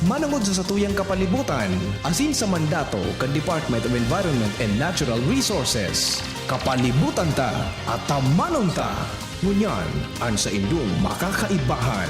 Manungod sa satuyang kapalibutan, asin sa mandato kan Department of Environment and Natural Resources. Kapalibutan ta, Atamanon ta. Ngunyan, an sa indong makakaibahan.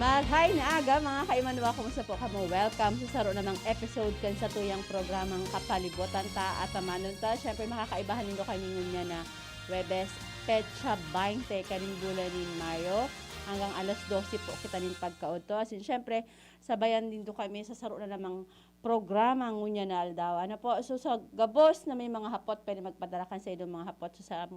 Maghay na aga mga kaimanwa, kumusta po kamo? Welcome sa saro namang episode kan sa tuyang programang Kapalibutan ta Atamanon ta. Syempre makakaibahan nindo kami ngunya na Webes Petsa 20 kaning bulan ni Mayo hanggang alas 12 po kita nin pagkaudto. Asin syempre sabayan din do kami sa saro na namang programa ngunya na aldaw. Ano po, so sa gabos na may mga hapot pwede magpadala kan sa idong mga hapot sa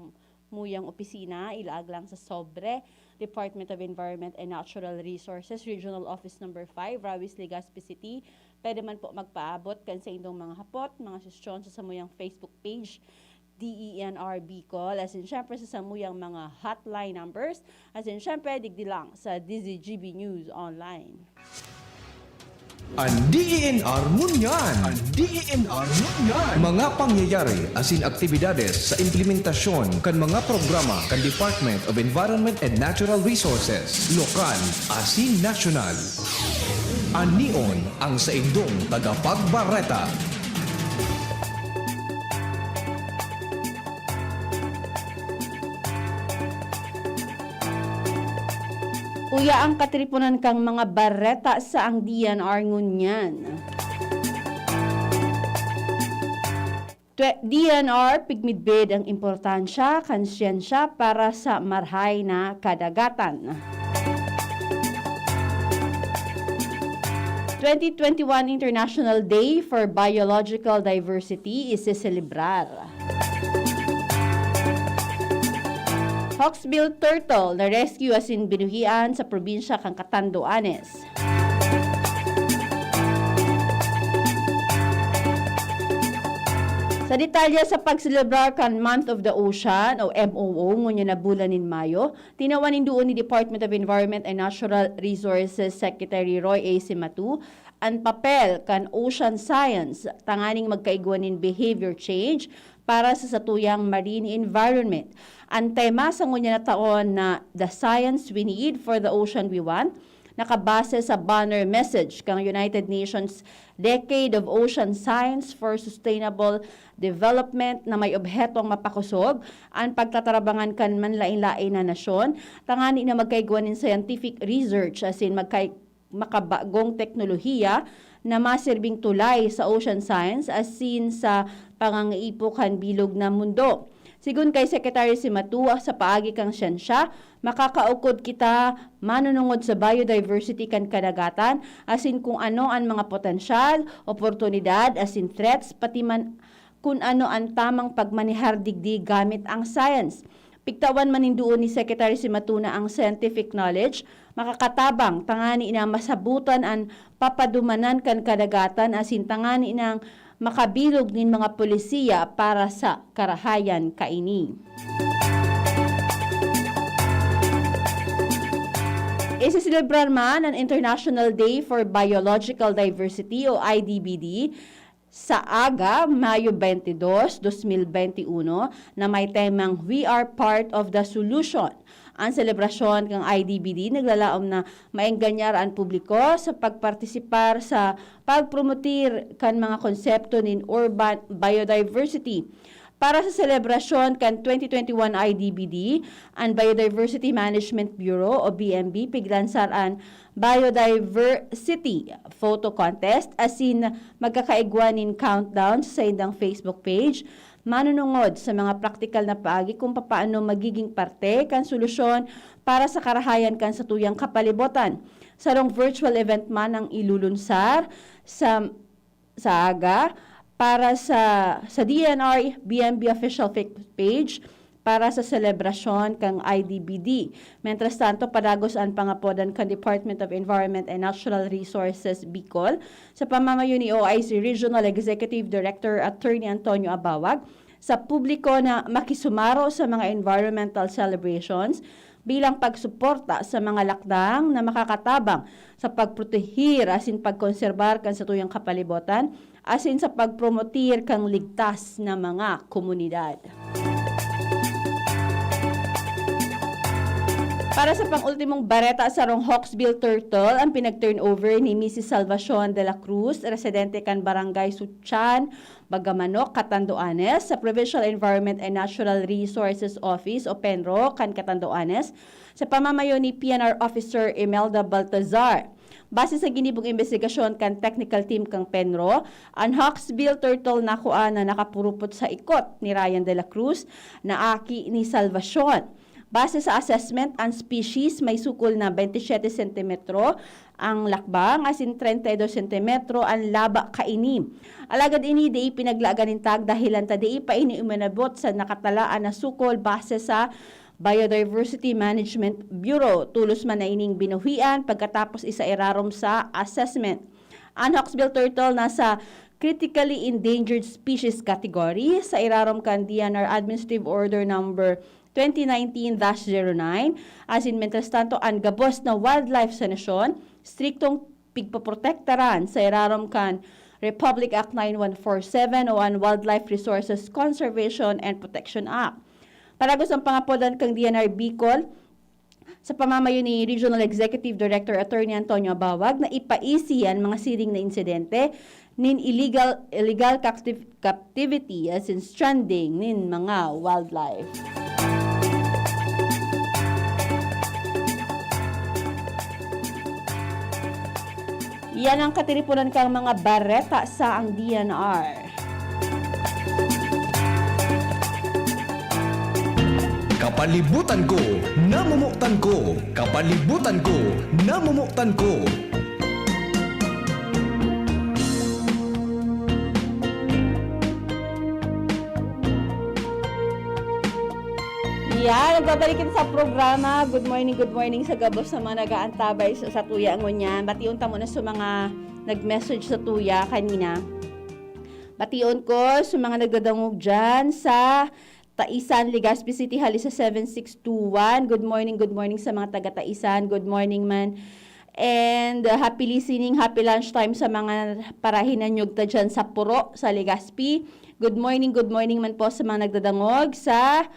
muyang opisina, ilaag lang sa Sobre, Department of Environment and Natural Resources, Regional Office Number 5, Rawis, Legazpi City. Pwede man po magpaabot kan sa indong mga hapot, mga suggestion sa samuyang Facebook page, DENRB call, as in syempre sa samuyang mga hotline numbers, as in syempre digdi lang sa DZGB News Online. Ang DENR ngunyan! Ang DENR ngunyan! Mga pangyayari asin aktibidades sa implementasyon kan mga programa kan Department of Environment and Natural Resources, lokal asin nasyonal. Anion ang sa indong tagapagbareta. Uya ang katripunan kang mga bareta sa ang DNR ngunyan. DNR pigmidbid ang importansya, konsyensya para sa marhay na kadagatan. 2021 International Day for Biological Diversity is celebrar. Hawksbill turtle na rescue asin binuhian sa probinsya kang Catanduanes. Sa detalye sa pagselebrar kan Month of the Ocean o MOO ngunya na bulan nin Mayo, tinawanin doon ni Department of Environment and Natural Resources Secretary Roy A. Simatu ang papel kan ocean science tanganing magkaigwanin behavior change para sa satuyang marine environment. Ang tema sa ngunya na taon na The Science We Need for the Ocean We Want, nakabase sa banner message kang United Nations Decade of Ocean Science for Sustainable Development na may obhetong mapakusog ang pagtatarabangan kan manlain-lain na nasyon, tangani na magkaigwanin scientific research asin makabagong teknolohiya na masirbing tulay sa ocean science asin sa pangangaipukan bilog na mundo. Sigun kay Secretary Simatu, sa paagi kang siyensya, makakaukod kita manunungod sa biodiversity kan kadagatan, asin kung ano ang mga potensyal, oportunidad, asin threats, pati man kung ano ang tamang pagmanihar digdi gamit ang science. Piktawan manindoon ni Secretary Simatu na ang scientific knowledge, makakatabang tangani na masabutan ang papadumanan kan kadagatan, asin tangani ng makabilog nin mga polisiya para sa karahayan kaini. Isiselebrar man ang International Day for Biological Diversity o IDBD sa aga, Mayo 22, 2021 na may temang We Are Part of the Solution. Ang selebrasyon ng IDBD naglalaom na maengganyar ang publiko sa pagpartisipar sa pagpromotir kan mga konsepto nin urban biodiversity. Para sa selebrasyon kan 2021 IDBD, ang Biodiversity Management Bureau o BMB piglansar ang Biodiversity Photo Contest asin magkakaigwanin countdown sa indang Facebook page, manunungod sa mga praktikal na paagi kung paano magiging parte kan solusyon para sa karahayan kan sa tuyang kapalibutan. Sarong virtual event man ang ilulunsar sa aga para sa DNR BMB official Facebook page para sa selebrasyon kang IDBD. Mientras tanto, padagos ang pangapodan kan Department of Environment and Natural Resources Bicol sa pamamayo ni OIC Regional Executive Director Attorney Antonio Abawag sa publiko na makisumaro sa mga environmental celebrations bilang pagsuporta sa mga lakdang na makakatabang sa pagprotehir asin pagkonserbar kan sa tuyang kapalibutan asin sa pagpromotir kang ligtas na mga komunidad. Para sa pang-ultimong bareta sa rong Hawksbill Turtle, ang pinag-turnover ni Mrs. Salvacion de la Cruz, residente kan Barangay Sutyan, Bagamanok, Catanduanes, sa Provincial Environment and Natural Resources Office o PENRO, kan Catanduanes, sa pamamayo ni PNR Officer Imelda Baltazar. Base sa ginibong investigasyon kan technical team kang PENRO, ang Hawksbill Turtle nakuha na nakapurupot sa ikot ni Ryan de la Cruz na aki ni Salvacion. Base sa assessment, ang species may sukol na 27 cm ang lakbang, asin 32 cm ang laba kainim. Alagad ini di pinaglagan tag dahilan ta di pa ini umanabot sa nakatalaan na sukol base sa Biodiversity Management Bureau. Tulos man na ining binuhian pagkatapos isa irarom sa assessment. Ang Hawksbill Turtle nasa critically endangered species category sa irarom kan DNR Administrative Order number 2019-09, as in mientras tanto ang gabos na wildlife sa nasyon, striktong pigpaprotektaran sa irarom kan Republic Act 9147 o ang Wildlife Resources Conservation and Protection Act. Paragos ang pangapodan kang DNR Bicol, sa pamamayo ni Regional Executive Director Attorney Antonio Bawag na ipaisi ang mga siring na insidente nin illegal captivity as in stranding nin mga wildlife. Yan ang katiripunan kang mga bareta sa ang DNR. Kapalibutan ko, namumuktan ko. Kapalibutan ko, namumuktan ko. Yan, nagbabalikin sa programa. Good morning sa gabos sa mga nag-aantabay sa tuya ngunyan. Batiun ta muna sa mga nag-message sa tuya kanina. Batiun ko sa mga nagdadangog dyan sa Taisan, Legazpi City, Halisa 7621. Good morning sa mga taga-Taisan. Good morning man. And happy listening, happy lunchtime sa mga parahinan nyog ta dyan sa Puro, sa Legazpi. Good morning man po sa mga nagdadangog sa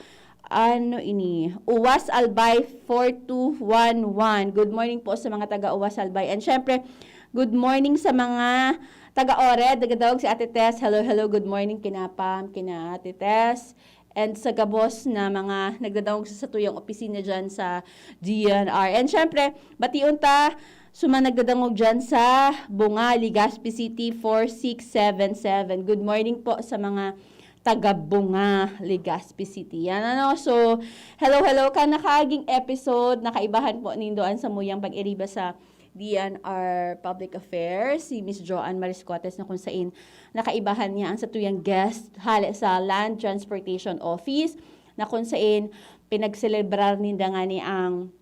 Uwas Albay 4211. Good morning po sa mga taga Uwas Albay. And syempre, good morning sa mga taga Ored. Nagadawag si Ate Tess. Hello, good morning kina Pam, kina Ate Tess. And sa gabos na mga nagdadawag sa tuyang opisina dyan sa DNR. And syempre, batiun ta suma nagdadangog dyan sa Bunga, Legazpi City 4677. Good morning po sa mga taga-Bunga, Legazpi City. Yan So, hello ka nakaaging episode, nakaibahan po nindoan sa muyang pag-iriba sa DNR Public Affairs, si Miss Joanne Mariscotes na kung saan nakaibahan niya ang satuyang guest hali sa Land Transportation Office na kung saan pinagselebrar ninda nga ni ang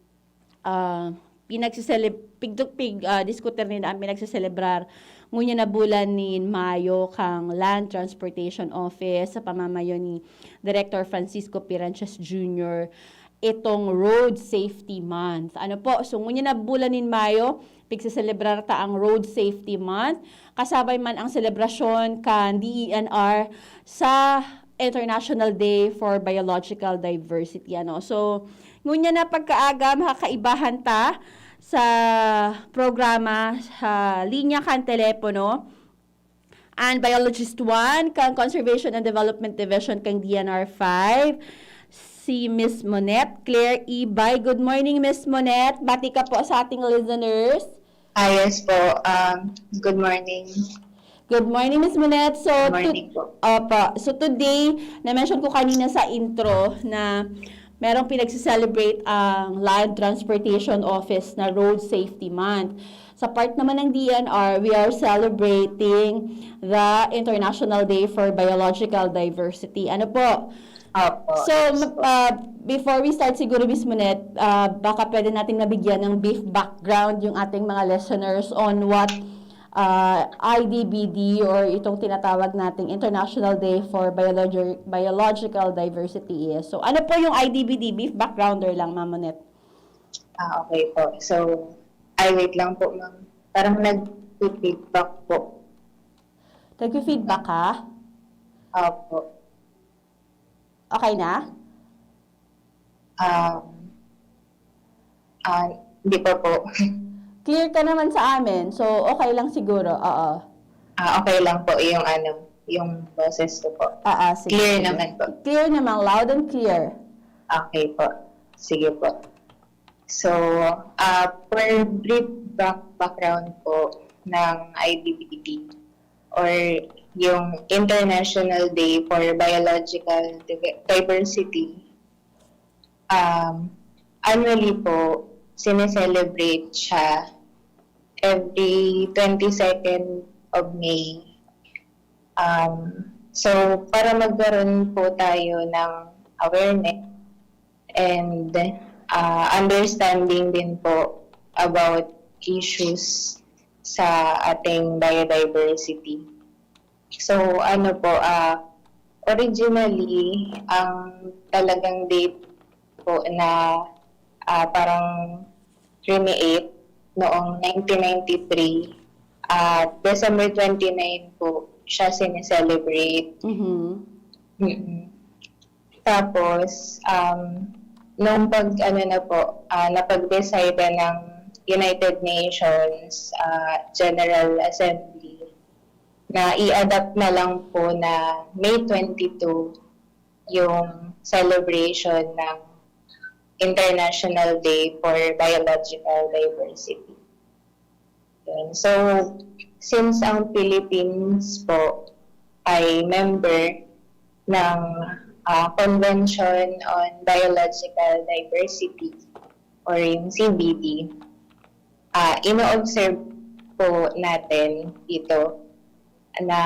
diskuter ninda ang pinagsiselebrar ngunya na bulan ni Mayo kang Land Transportation Office sa pamamayo ni Director Francisco Piranchas Jr. itong Road Safety Month. So ngunya na bulan ni Mayo, pigsiselebrar ta ang Road Safety Month. Kasabay man ang selebrasyon kan DENR sa International Day for Biological Diversity. So ngunya na pagkaaga makakaibahan ta sa programa sa linya kan telepono and Biologist 1 kang Conservation and Development Division kang DNR 5 si Miss Monette Claire Ibay. Good morning Miss Monette, bati ka po sa ating listeners. Yes po, good morning. Good morning Miss Monette. Good morning po. So today na-mention ko kanina sa intro na merong pinagsi-celebrate ang Land Transportation Office na Road Safety Month. Sa part naman ng DNR, we are celebrating the International Day for Biological Diversity. Opo. So, before we start siguro, Ms. Monette, baka pwede natin nabigyan ng brief background yung ating mga listeners on what IDBD or itong tinatawag nating International Day for Biological Diversity is. So, ano po yung IDBD? Brief backgrounder lang, Ma'am Monette. Okay po. So, wait lang po, ma'am. Parang nag-feedback po. Nag-feedback ka? Opo. Okay na? Hindi pa po. Clear ka naman sa amin, so okay lang siguro. Oo. Okay lang po yung yung boses ko po. Sige, Clear sige. naman po. Clear naman, loud and clear. Okay po. Sige po. So, for brief background po ng IDBD or yung International Day for Biological Diversity, annually po, sineselebrate siya every 22nd of May. So, para magkaroon po tayo ng awareness and understanding din po about issues sa ating biodiversity. So, originally, ang talagang date po na parang 28 noong 1993, December 29 po siya sineselebrate. Tapos, nung napag-decide ng United Nations General Assembly na i-adapt na lang po na May 22 yung celebration ng International Day for Biological Diversity. So, since ang Philippines po ay member ng Convention on Biological Diversity or yung CBD, ino-observe po natin dito na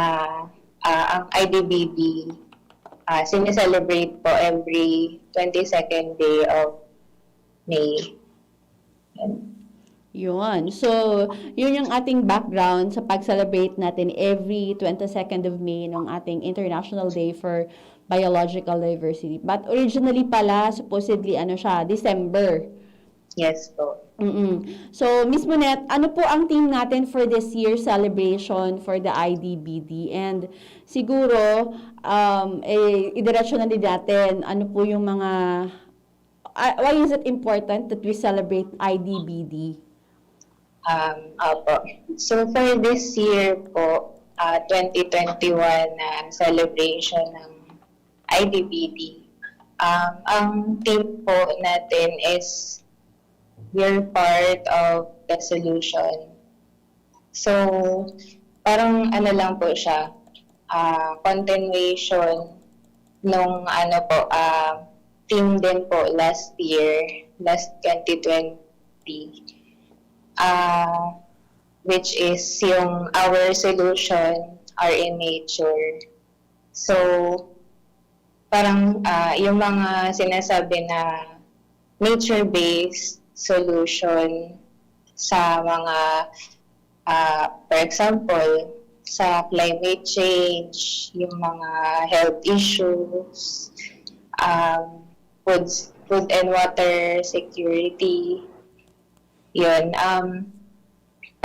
ang IDBD sineselebrate po every 22nd day of May. Yun. So, yun yung ating background sa pag-celebrate natin every 22nd of May ng ating International Day for Biological Diversity. But originally pala, supposedly, December. Yes po. So, Ms. Monet, ano po ang theme natin for this year's celebration for the IDBD? And siguro, idiretso na din natin, ano po yung mga, why is it important that we celebrate IDBD? Opo. So, for this year po, 2021 celebration ng IDBD, ang theme po natin is we're part of the solution. So, parang lang po siya, continuation nung theme din po last 2020, which is yung our solution are in nature. So, parang yung mga sinasabi na nature-based solution sa mga, for example, sa climate change, yung mga health issues, food and water security, yun.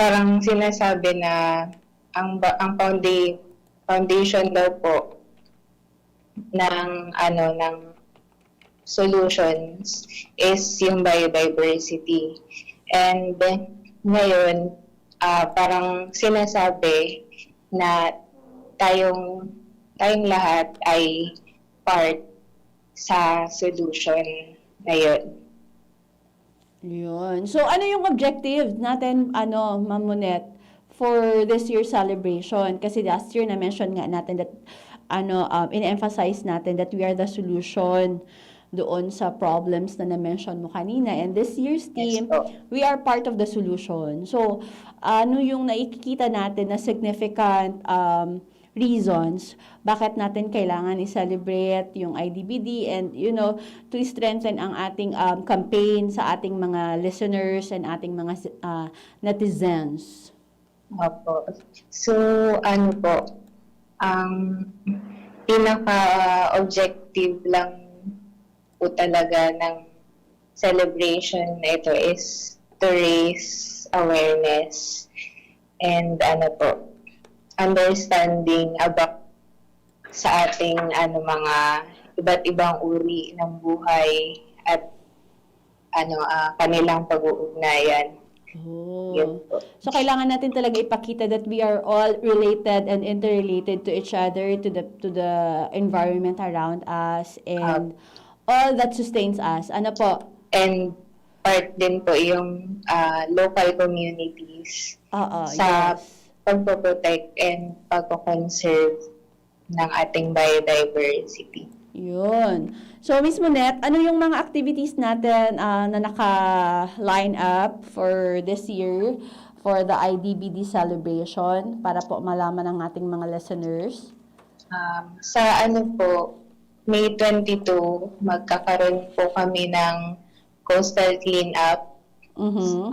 Parang sinasabi na ang foundation daw po ng solutions is yung biodiversity. And ngayon, parang sinasabi na tayong lahat ay part sa solution na yun. Yun. So, ano yung objective natin, Ma'am Monet, for this year's celebration? Kasi last year na-mention nga natin that, in-emphasize natin that we are the solution doon sa problems na na-mention mo kanina. And this year's theme, we are part of the solution. So, ano yung nakikita natin na significant reasons bakit natin kailangan i-celebrate yung IDBD and, to strengthen ang ating campaign sa ating mga listeners and ating mga netizens? Opo. So, ang pinaka-objective lang po talaga ng celebration na ito is to raise awareness and understanding about sa ating mga iba't ibang uri ng buhay at kanilang pag-uugnayan. Yun Oh. po. So kailangan natin talaga ipakita that we are all related and interrelated to each other, to the environment around us, and all that sustains us. Ano po? And part din po yung local communities Oo, sa yes. pagpo-protect and pagpo-conserve ng ating biodiversity. Yun. So, Miss Monet, ano yung mga activities natin na naka-line up for this year for the IDBD celebration para po malaman ng ating mga listeners? Sa May 22, magkakaroon po kami ng coastal cleanup Mhm.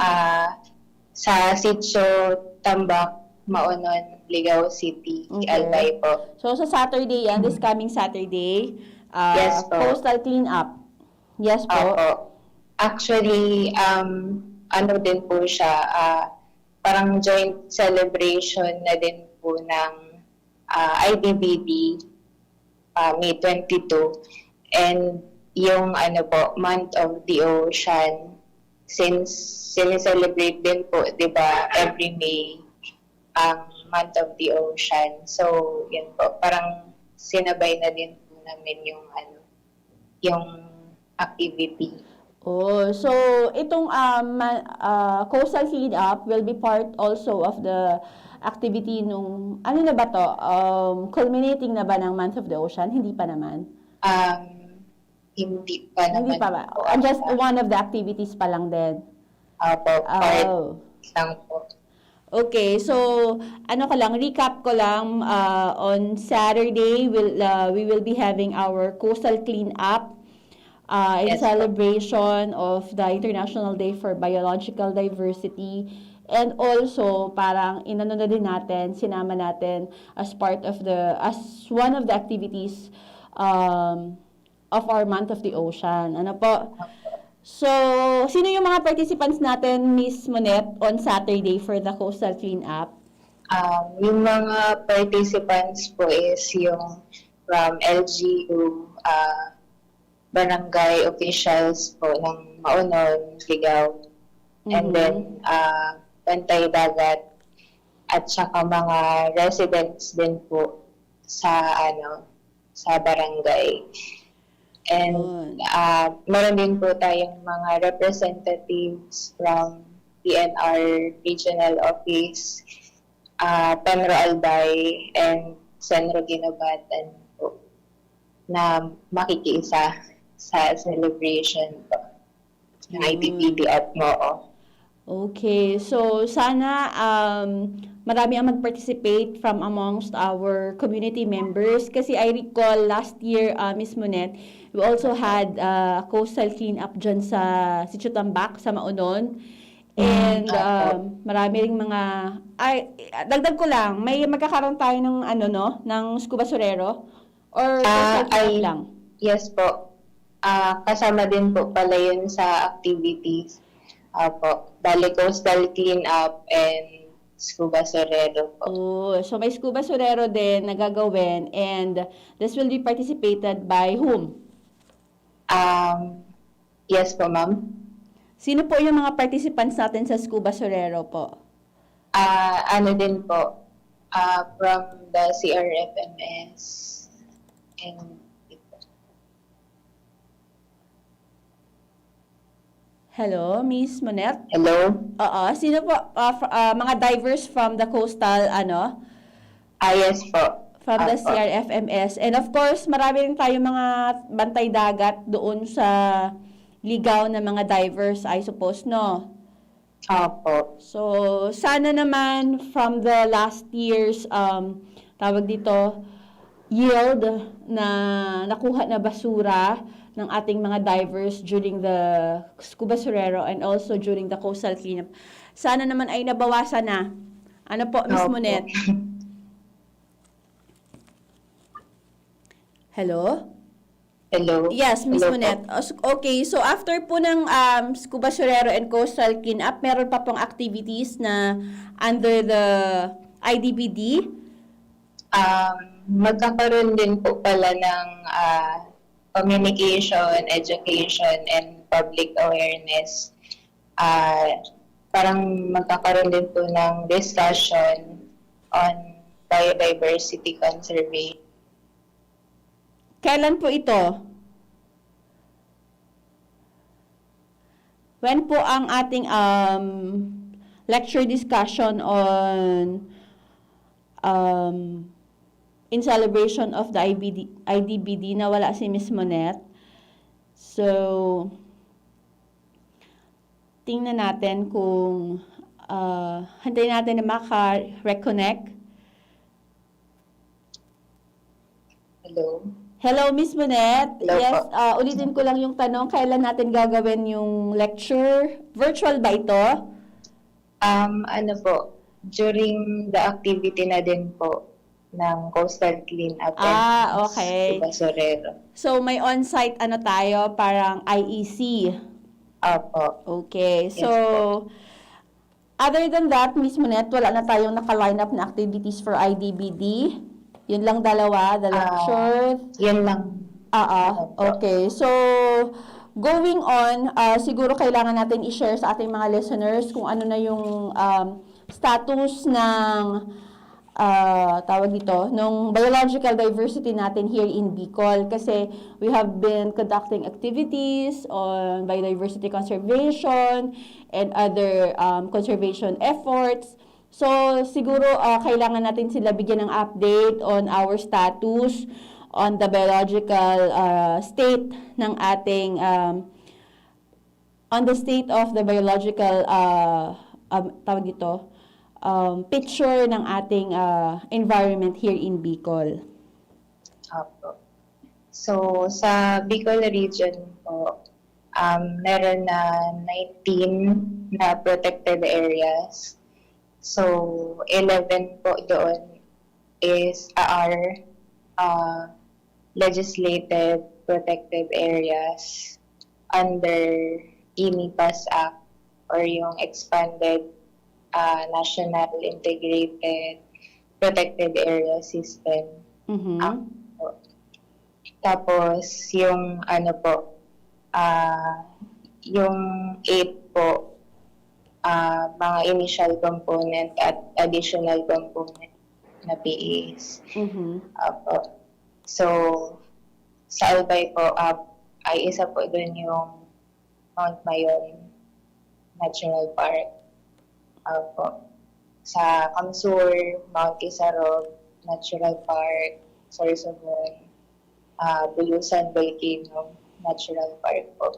sa Sitio Tambak, Maonon, Ligao City, Okay. Albay po. So, sa Saturday yan, this coming Saturday, Yes po. coastal cleanup. Yes po. Opo. Actually, din po siya, parang joint celebration na din po ng IDBD, May 22. And yung Month of the Ocean, since sineselebrate din po, di ba, every May, ang Month of the Ocean. So, yun po, parang sinabay na din po namin yung activity. Oh, so itong coastal cleanup will be part also of the activity nung, ano na ba to? Culminating na ba ng Month of the Ocean? Hindi pa naman. Hindi pa naman. Hindi pa ba? po Just ata. one of the activities pa lang din. Part Oh. lang po. Okay, so recap ko lang, on Saturday we will be having our coastal cleanup in Yes, po. celebration of the International Day for Biological Diversity, and also parang inano na din natin, sinama natin as one of the activities of our month of the ocean. Ano po? So, sino yung mga participants natin, Miss Monet, on Saturday for the coastal cleanup? Yung mga participants po is yung from LGU, barangay officials po ng Maonon, Ligao, and then Bantay Dagat, at saka mga residents din po sa barangay. And meron din po tayong mga representatives from PNR Regional Office, Penro Albay, and Senro Ginobatan po, na makikiisa sa celebration po ng IDBD at MOO. Okay, so sana marami ang mag-participate from amongst our community members, kasi I recall last year, Miss Monet, we also had coastal cleanup dyan sa Sitio Tambak, sa Maonon. And marami ring dagdag ko lang, may magkakaroon tayo ng ng scuba surero or coastal cleanup lang? Yes po. Kasama din po pala yun sa activities. Bali coastal cleanup and scuba surero po. Oh, so may scuba surero din na gagawin, and this will be participated by whom? Yes po, ma'am. Sino po yung mga participants natin sa scuba surero po? Din po, from the CRFMS and Hello, Miss Monet? hello? Oo, sino po? Mga divers from the coastal, Yes po. from the Opo. CRFMS. And of course, marami rin tayo mga bantay dagat doon sa ligaw na mga divers, I suppose, no? Opo. So, sana naman from the last year's, tawag dito, yield na nakuha na basura ng ating mga divers during the scuba surero and also during the coastal cleanup, sana naman ay nabawasan na. Ano po, Miss Opo. Monet? Hello? Hello? Yes, Miss Hello po. Monet. Okay, so after po ng scuba surero and coastal cleanup, meron pa pong activities na under the IDBD? Magkakaroon din po pala ng communication, education, and public awareness. Parang magkakaroon din po ng discussion on biodiversity conservation. Kailan po ito? When po ang ating lecture discussion on in celebration of the IDBD, nawala si Miss Monette. So, tingnan natin kung hintayin natin na maka-reconnect. Hello? Hello, Miss Monette. Hello Yes, po. ulitin ko lang yung tanong, kailan natin gagawin yung lecture? Virtual ba ito? Ano po, during the activity na din po ng coastal cleanup Okay. sa Basurero. So, may on-site ano tayo, parang IEC. Opo. Okay. Yes So, other than that, Miss Monette, wala na tayong naka-line up na activities for IDBD. Yun lang dalawa, the lecture. Yun lang. Okay. So, going on, siguro kailangan natin i-share sa ating mga listeners kung ano na yung status ng tawag dito, nung biological diversity natin here in Bicol. Kasi we have been conducting activities on biodiversity conservation and other conservation efforts. So, siguro kailangan natin sila bigyan ng update on our status on the biological state ng ating on the state of the biological tawag dito, picture ng ating environment here in Bicol. Opo. So, sa Bicol region po, meron na 19 na protected areas. So, 11 po doon are legislated protected areas under INIPAS Act or yung expanded National Integrated Protected Area System. Mhm. Tapos, yung ano po, yung 8 po, mga initial component at additional component na PAs. Mhm. So, sa Albay po, ay isa po dun yung Mount Mayon National Park. Sa Kamsur, Mount Isarog Natural Park, Sorsogon, Bulusan Volcano Natural Park po.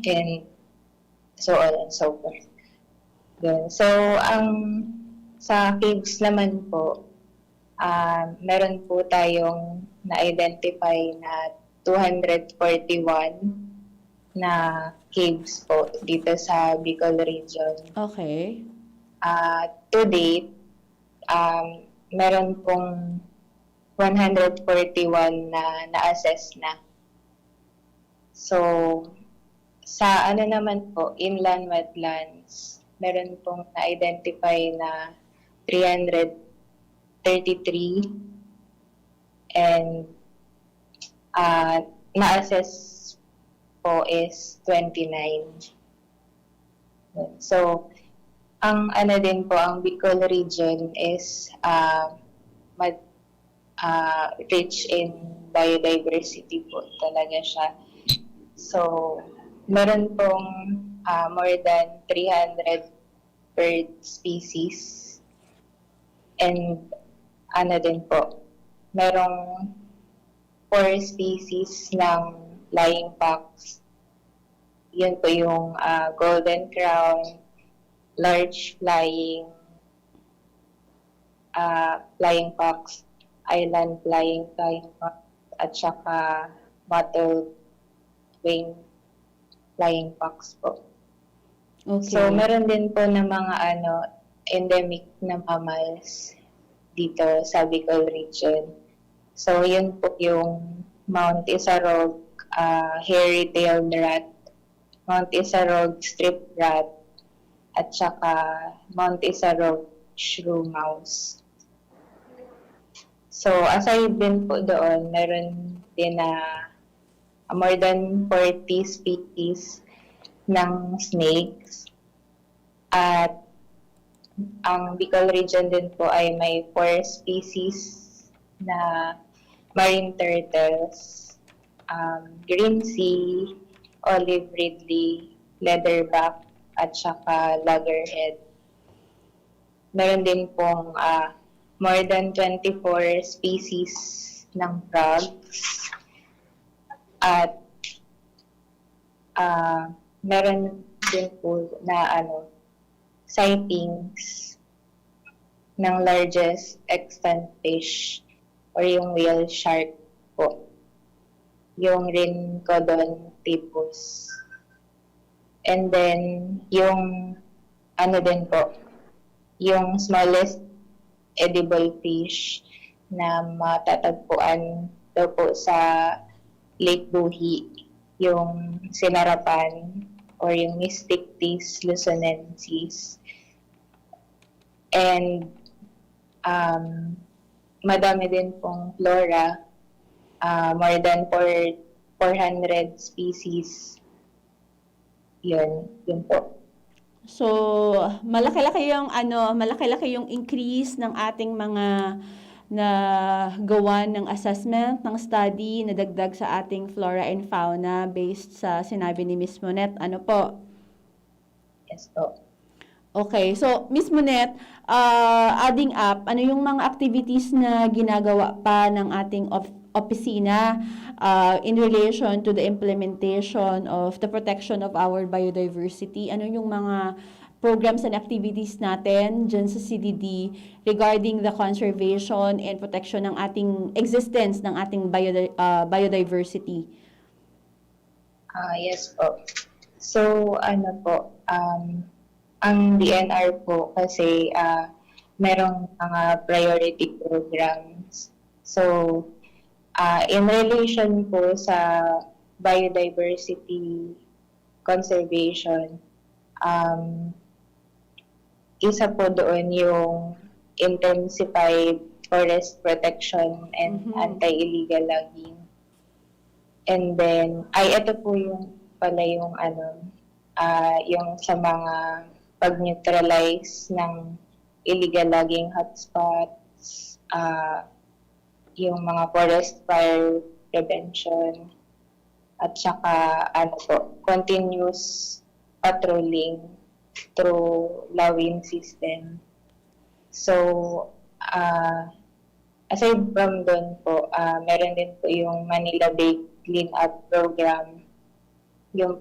And so on and so forth. Yun. So, sa caves naman po, meron po tayong na-identify na 241 na caves po dito sa Bicol region. Okay. To date, meron pong 141 na na-assess na. So, sa ano naman po, inland wetlands, meron pong na-identify na 333 and na-assess po is 29. So, ang ano din po, ang Bicol region is rich in biodiversity po talaga siya. So, meron pong more than 300 bird species. And ano din po, merong 4 species ng flying fox. Yun po yung golden crown, large flying fox, island flying fox, at saka mottled wing flying fox po. Okay. So, meron din po ng mga endemic na mammals dito sa Bicol region. So, yun po yung Mount Isarog hairy-tailed rat, Mount Isarog striped rat, at saka Mount Isarog shrew mouse. So, aside din po doon, meron din na more than 40 species ng snakes. At ang Bicol region din po ay may 4 species na marine turtles, green sea, olive ridley, leatherback, at saka loggerhead. Meron din pong more than 24 species ng frogs. At meron din po na sightings ng largest extant fish or yung whale shark po. Yung Rincodon typus. And then, yung din po, yung smallest edible fish na matatagpuan daw po sa Lake Buhi, yung sinarapan or yung Mystictis luzonensis. And madami din pong flora, more than 400 species. Yun po. So, malaki-laki yung increase ng ating mga na gawa ng assessment, ng study na dagdag sa ating flora and fauna based sa sinabi ni Miss Monet. Ano po? Yes po. Okay, so Miss Monet, adding up, ano yung mga activities na ginagawa pa ng ating opisina in relation to the implementation of the protection of our biodiversity? Ano yung mga programs and activities natin dyan sa CDD regarding the conservation and protection ng ating existence, ng ating biodiversity? Yes po. So, ang DNR po kasi merong mga priority programs. So, in relation po sa biodiversity conservation, isa po doon yung intensified forest protection and anti-illegal logging. And then, ito po yung yung sa mga pag-neutralize ng illegal logging hotspots, yung mga forest fire prevention, at saka continuous patrolling through lawin system. So, aside from doon po, meron din po yung Manila Bay Clean Up Program, yung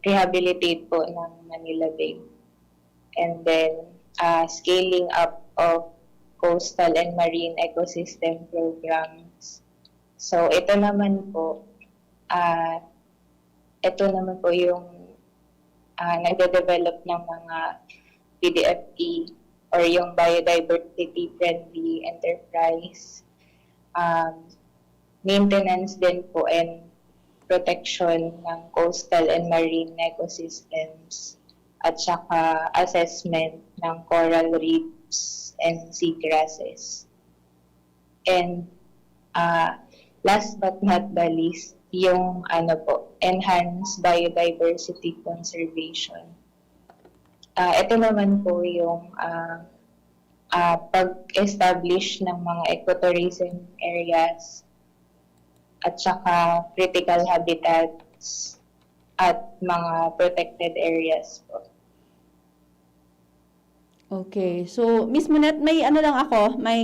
rehabilitate po ng Manila Bay. And then, scaling up of coastal and marine ecosystem programs. So, ito naman po yung nagde-develop ng mga BDFE or yung biodiversity friendly enterprise. Maintenance din po and protection ng coastal and marine ecosystems at saka assessment ng coral reefs and seagrasses. And last but not the least, yung enhanced biodiversity conservation. Ito naman po yung pag-establish ng mga ecotourism areas at saka critical habitats at mga protected areas po. Okay. So, Miss Monet, may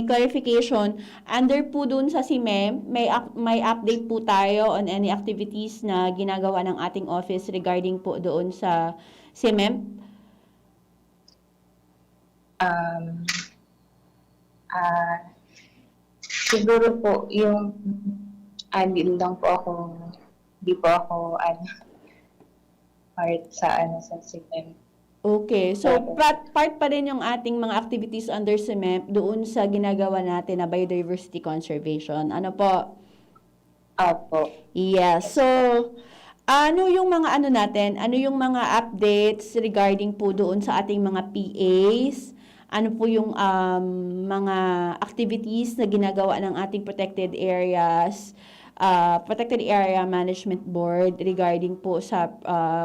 clarification. Under po dun sa CMEM, may update po tayo on any activities na ginagawa ng ating office regarding po doon sa CMEM? Siguro po yung di po ako part sa CMEM. Okay. So, part pa rin yung ating mga activities under CMEP doon sa ginagawa natin na biodiversity conservation. Ano po? Opo. Yes. So, ano yung mga ano yung mga updates regarding po doon sa ating mga PAs? Ano po yung mga activities na ginagawa ng ating protected areas Protected Area Management Board regarding po sa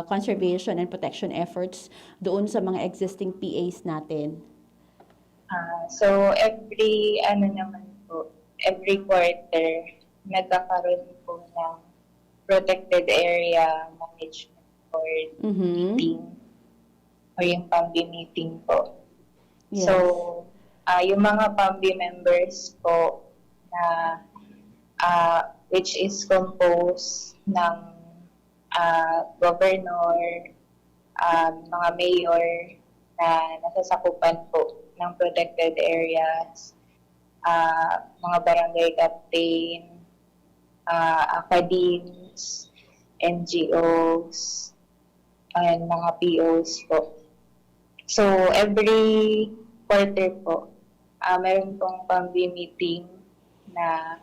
conservation and protection efforts doon sa mga existing PAs natin? So every quarter, nagkakaroon po ng Protected Area Management Board meeting or yung PAMBI meeting po. Yes. So, yung mga PAMBI members po na which is composed ng governor, mga mayor na nasasakupan po ng protected areas, mga barangay captain, academies, NGOs, and mga POs po. So, every quarter po, meron pong PAMBI meeting na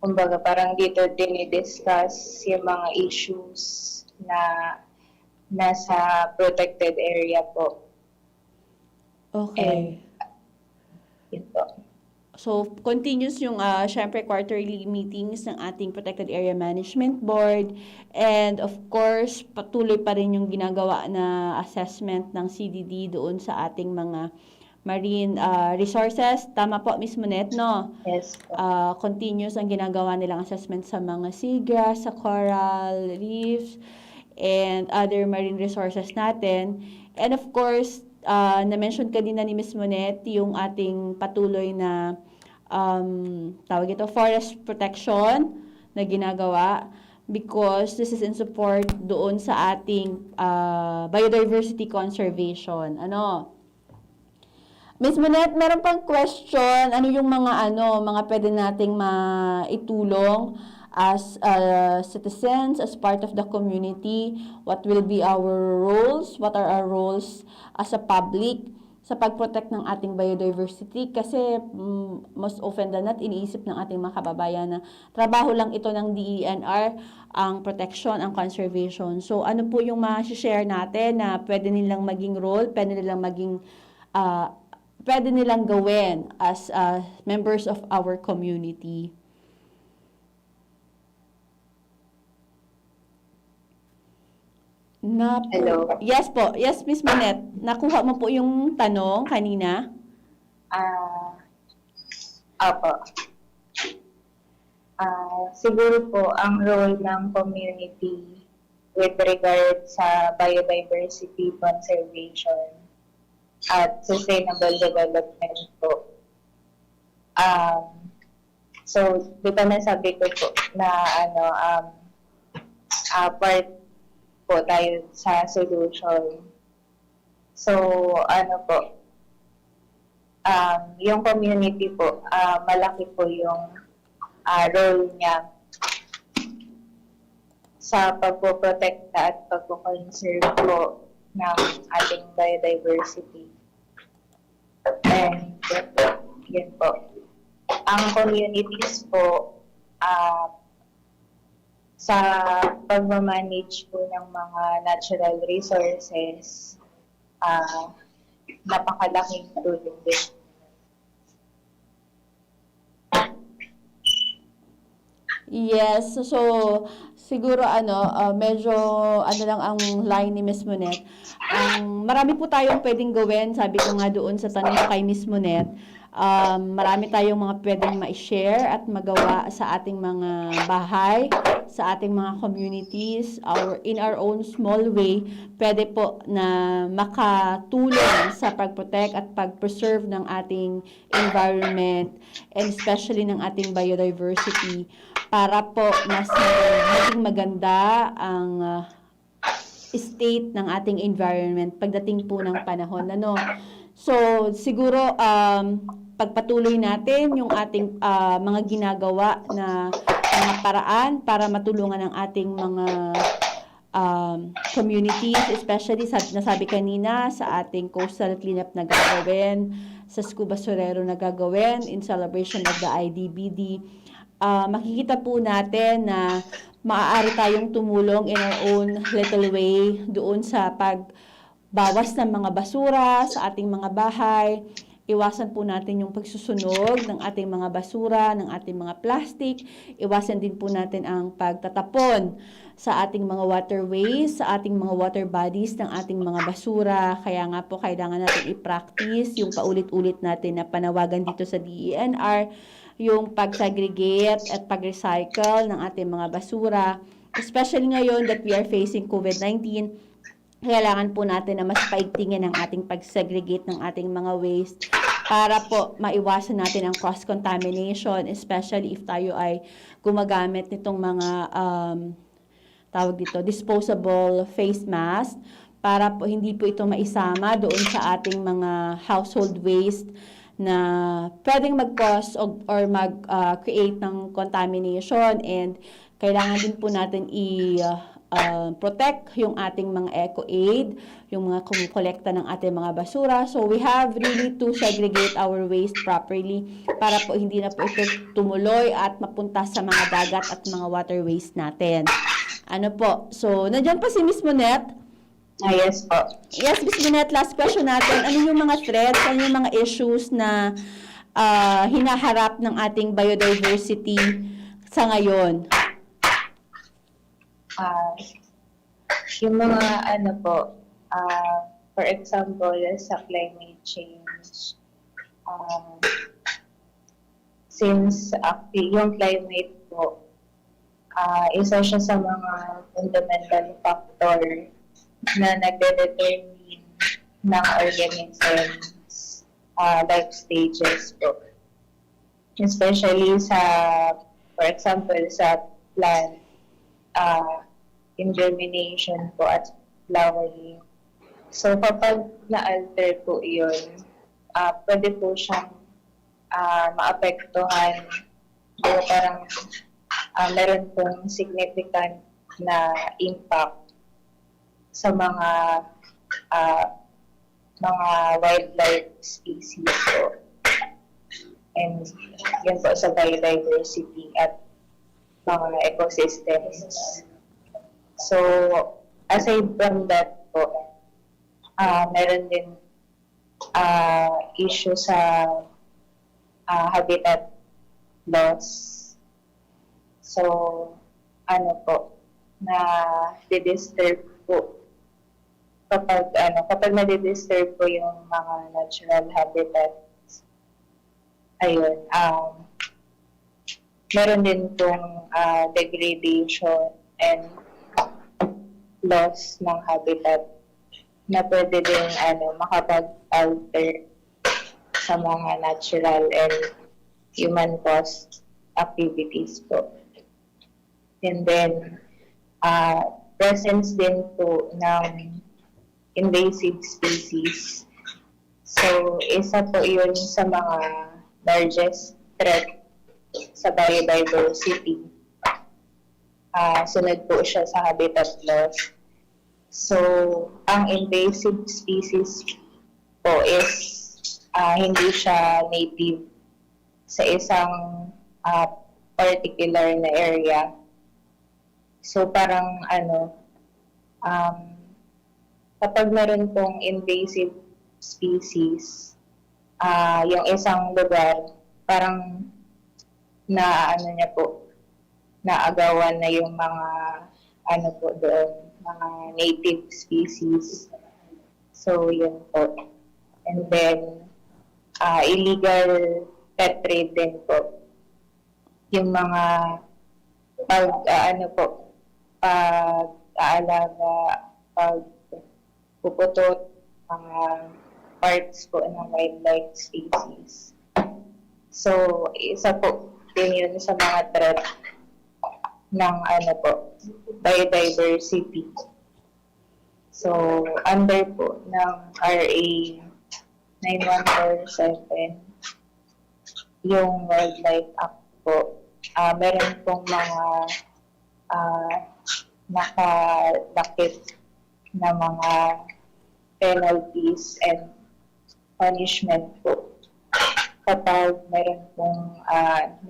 kumbaga parang dito dinidiscuss yung mga issues na nasa protected area po. Okay. Yun po. So, continuous yung syempre quarterly meetings ng ating Protected Area Management Board, and of course, patuloy pa rin yung ginagawa na assessment ng CDD doon sa ating mga marine resources. Tama po, Ms. Monet, no? Yes po. Continuous ang ginagawa nilang assessment sa mga seagrass, sa coral reefs, and other marine resources natin. And of course, na-mention kanina ni Ms. Monet yung ating patuloy na tawag ito, forest protection na ginagawa, because this is in support doon sa ating biodiversity conservation. Ms. Monet, meron pang question. Ano yung mga pwede nating maitulong as citizens, as part of the community? What will be our roles? What are our roles as a public sa pag-protect ng ating biodiversity? Kasi most often than not, iniisip ng ating mga kababayan na trabaho lang ito ng DENR, ang protection, ang conservation. So, ano po yung ma-share natin na pwede nilang maging role, pwede nilang gawin as members of our community? Hello. Yes po. Yes, Ms. Monet. Nakuha mo po yung tanong kanina? Opo. Siguro po, ang role ng community with regard sa biodiversity conservation at sustainable development po. So, di ba nasabi ko po na part po tayo sa solution. So, yung community po, malaki po yung role niya sa pagpoprotekta at pagpoconserve po ng ating biodiversity. And yun po. Ang communities po, sa pag-manage po ng mga natural resources, napakalaking tulong din. Yes, so siguro medyo lang ang line ni Ms. Monet. Marami po tayong pwedeng gawin, sabi ko nga doon sa tanong ko kay Ms. Monet. Marami tayong mga pwedeng ma-share at magawa sa ating mga bahay, sa ating mga communities, in our own small way, pwede po na makatulong sa pag-protect at pag-preserve ng ating environment, and especially ng ating biodiversity, para po mas maging maganda ang state ng ating environment pagdating po ng panahon. So, siguro, pagpatuloy natin yung ating mga ginagawa na mga paraan para matulungan ang ating mga communities, especially nasabi kanina sa ating coastal cleanup na gagawin, sa scuba surero na gagawin in celebration of the IDBD. Makikita po natin na maaari tayong tumulong in our own little way doon sa pagbawas ng mga basura sa ating mga bahay, iwasan po natin yung pagsusunog ng ating mga basura, ng ating mga plastic. Iwasan din po natin ang pagtatapon sa ating mga waterways, sa ating mga water bodies ng ating mga basura. Kaya nga po kailangan natin i-practice yung paulit-ulit natin na panawagan dito sa DENR, yung pag-segregate at pag-recycle ng ating mga basura. Especially ngayon that we are facing COVID-19, kailangan po natin na mas paigtingin ang ating pag-segregate ng ating mga waste para po maiwasan natin ang cross-contamination, especially if tayo ay gumagamit nitong mga tawag dito, disposable face mask para po hindi po ito maisama doon sa ating mga household waste na pwedeng mag-cause or mag-create ng contamination, and kailangan din po natin protect yung ating mga eco-aid, yung mga kumukolekta ng ating mga basura. So we have really to segregate our waste properly para po hindi na po ito tumuloy at mapunta sa mga dagat at mga waterways natin. Ano po? So, nandiyan pa si Miss Monette. Yes po. Yes, Miss Monette, last question natin. Ano yung mga threats, ano yung mga issues na hinaharap ng ating biodiversity sa ngayon? Yung mga ano po, for example, sa climate change, since yung climate po, isa siya sa mga fundamental factor na nagde-determine ng organisms life stages po. Especially for example, sa plant, in germination po at flowering. So, kapag na-alter po yun, pwede po siyang maapektuhan o parang meron pong significant na impact sa mga wildlife species po. And yun po sa biodiversity at mga ecosystems. So, aside from that po, meron din issue sa habitat loss. So, ano po, na di-disturb po kapag na-disturb po yung mga natural habitats, ayun, meron din pong degradation and loss ng habitat na pwede din makapag-alter sa mga natural and human-caused activities po. And then, presence din po ng invasive species. So, isa po yun sa mga largest threat sa biodiversity. Sunod po siya sa habitat loss. So, ang invasive species po is hindi siya native sa isang particular na area. So, parang kapag meron pong invasive species, yung isang lugar, parang naagawan na yung mga doon, mga native species. So, yun po. And then, illegal pet trade din po. Yung mga pag-aalaga, pagpuputot, mga parts po ng wildlife species. So, isa po din yun sa mga threat ng biodiversity. So, under po ng RA 9147, yung Wildlife Act po, meron pong mga nakalakip na mga penalties and punishment po kapag meron pong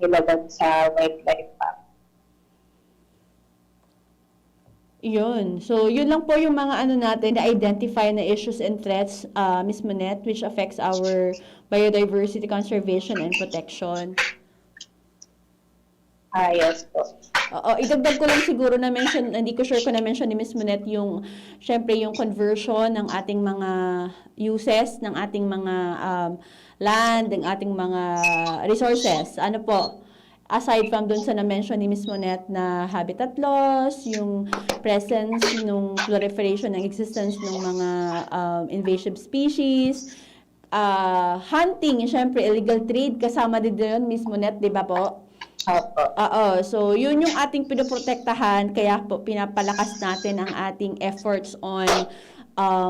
nilabag sa Wildlife Act. Yun. So, yun lang po yung mga ano natin na identify na issues and threats, Ms. Monet, which affects our biodiversity conservation and protection. Yes po. Oo, idagdag ko lang siguro na mention, hindi ko sure kung na-mention ni Ms. Monet yung, syempre yung conversion ng ating mga uses, ng ating mga land, ng ating mga resources. Ano po, aside from dun sa na-mention ni Ms. Monet na habitat loss, yung presence, nung proliferation ng existence ng mga invasive species, hunting, syempre illegal trade, kasama din doon, Ms. Monet, di ba po? Opo. Oo, so yun yung ating pinoprotektahan, kaya po pinapalakas natin ang ating efforts on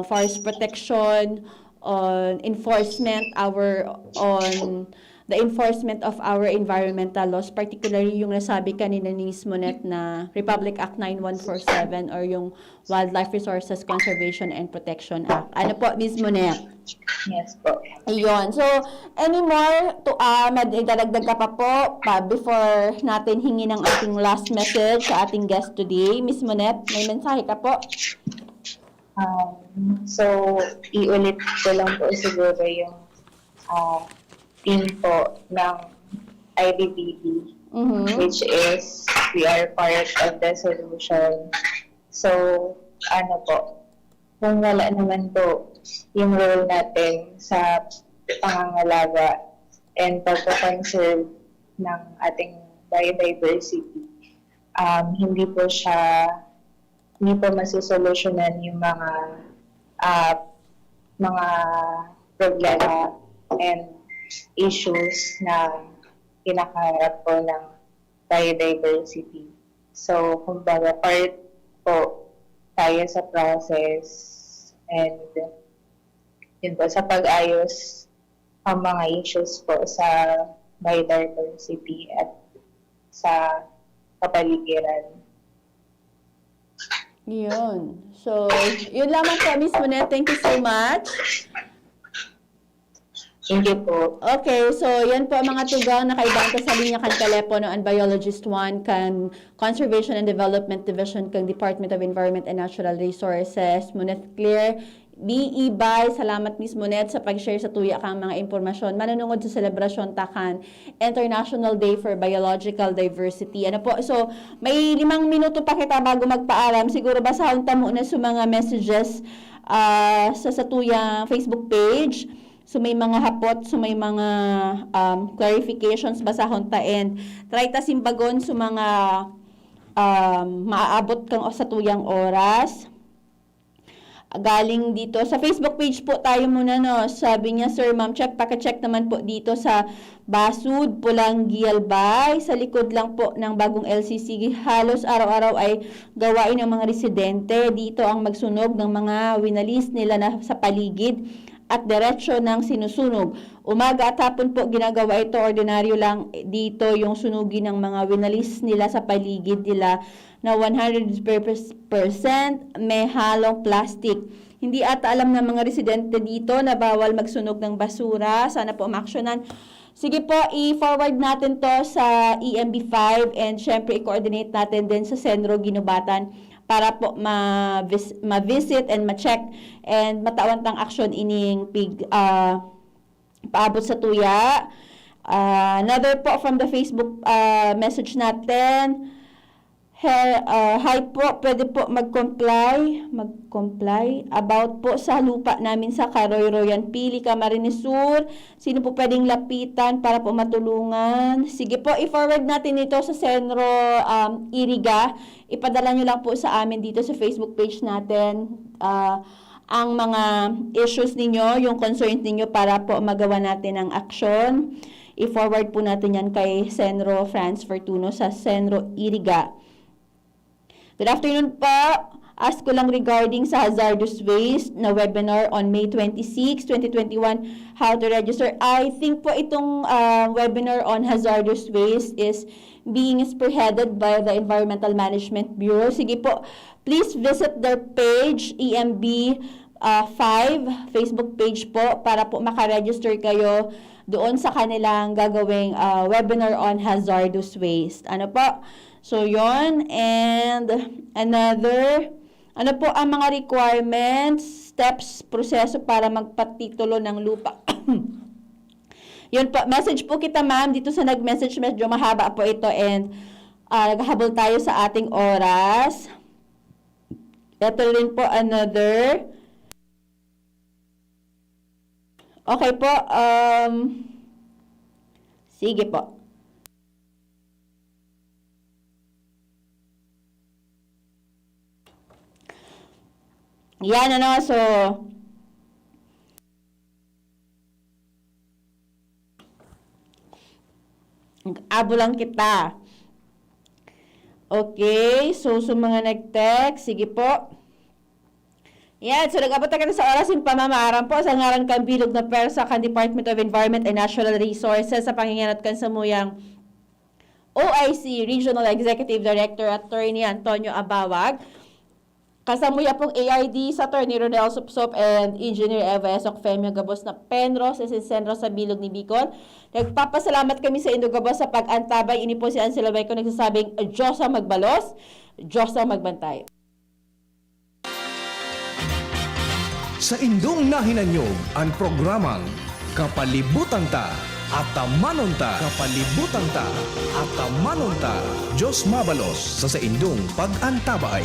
forest protection, on enforcement, on the enforcement of our environmental laws, particularly yung nasabi kanina ni Ms. Monet na Republic Act 9147 or yung Wildlife Resources Conservation and Protection Act. Ano po, Ms. Monet? Yes po. Ayun. So, any more to idadagdag ka pa po before natin hingi ng ating last message sa ating guest today? Ms. Monet, may mensahe ka po? So, iulit ko lang po siguro yung team po ng IDBB, which is we are part of the solution. So, ano po, kung wala naman po yung role natin sa pangangalaga and pagpapanserve ng ating biodiversity, hindi po masusolusyonan yung mga problema and issues na kinakaharap po ng biodiversity. So, kumbaga, part po tayo sa process and yun po, sa pag-ayos ang mga issues po sa biodiversity at sa kapaligiran. Yun. So, yun lamang po, Ms. Monet. Thank you so much. Thank you po. Okay, so yan po ang mga tugang na kaibanta sa linya kan telepono ang Biologist 1 kan Conservation and Development Division kan Department of Environment and Natural Resources. Monet Clear, BE Bay, salamat Ms. Monet sa pag-share sa tuya kang mga impormasyon. Manunungod sa selebrasyon takan International Day for Biological Diversity. Ano po? So, may 5 minuto pa kita bago magpaalam. Siguro basahon ta muna sa mga messages sa tuyang Facebook page. So may mga hapot, so may mga clarifications basahon ta and try ta simbagon sa mga maaabot kang sa tuyang oras. Galing dito sa Facebook page po tayo muna, no. Sabi niya, Sir Ma'am, paki-check naman po dito sa Basud, Pulang Gialbay, sa likod lang po ng bagong LCC. Halos araw-araw ay gawain ng mga residente. Dito ang magsunog ng mga winalis nila na sa paligid at diretsyo ng sinusunog. Umaga at hapon po ginagawa ito, ordinaryo lang dito yung sunugin ng mga winalis nila sa paligid nila na 100% may halong plastic. Hindi ata alam ng mga residente dito na bawal magsunog ng basura. Sana po maaksyonan. Sige po, i-forward natin to sa EMB5 and syempre i-coordinate natin din sa Senro Ginubatan para po ma-visit and ma-check and matawantang action ining paabot sa tuya. Another po from the Facebook message natin. Hi po, pwede po mag-comply about po sa lupa namin sa Karoy-Royan, Pili, Camarines Sur. Sino po pwedeng lapitan para po matulungan? Sige po, i-forward natin ito sa Senro Iriga. Ipadala nyo lang po sa amin dito sa Facebook page natin ang mga issues ninyo, yung concerns ninyo para po magawa natin ang action. I-forward po natin yan kay Senro Franz Fortuno sa Senro Iriga. Good afternoon po. Ask ko lang regarding sa hazardous waste na webinar on May 26, 2021, how to register. I think po itong webinar on hazardous waste is being spearheaded by the Environmental Management Bureau. Sige po, please visit their page, EMB 5, Facebook page po, para po makaregister kayo doon sa kanilang gagawing webinar on hazardous waste. Ano po? So, yon. And another, ano po ang mga requirements, steps, proseso para magpatitulo ng lupa? Yun po, message po kita ma'am dito sa nag-message, medyo mahaba po ito and naghahabol tayo sa ating oras. Ito rin po another. Okay po, sige po. Yan ano, so abo lang kita. Okay, so mga nag-text, sige po. Yan, so nag-abot na kita sa oras yung pamamaharang po sa ngaran kang bilog na persa kan Department of Environment and Natural Resources sa panginganat kan sa muyang OIC Regional Executive Director Attorney Antonio Abawag. Kasamuya pong ARD sa Attorney Rodel Supsop and Engineer Eva Esok Femio Gabos na Penros sa Senro sa Bilog ni Bicol. Nagpapasalamat kami sa Indo Gabos sa pag-antabay. Ini po si Ancie Lawenko nagsasabing Diyos ang magbalos, Diyos ang magbantay. Sa indong nahinanyog ang programang Kapalibutan ta, Atamanon ta, Kapalibutan ta, Atamanon ta, Diyos mabalos sa indong pag-antabay.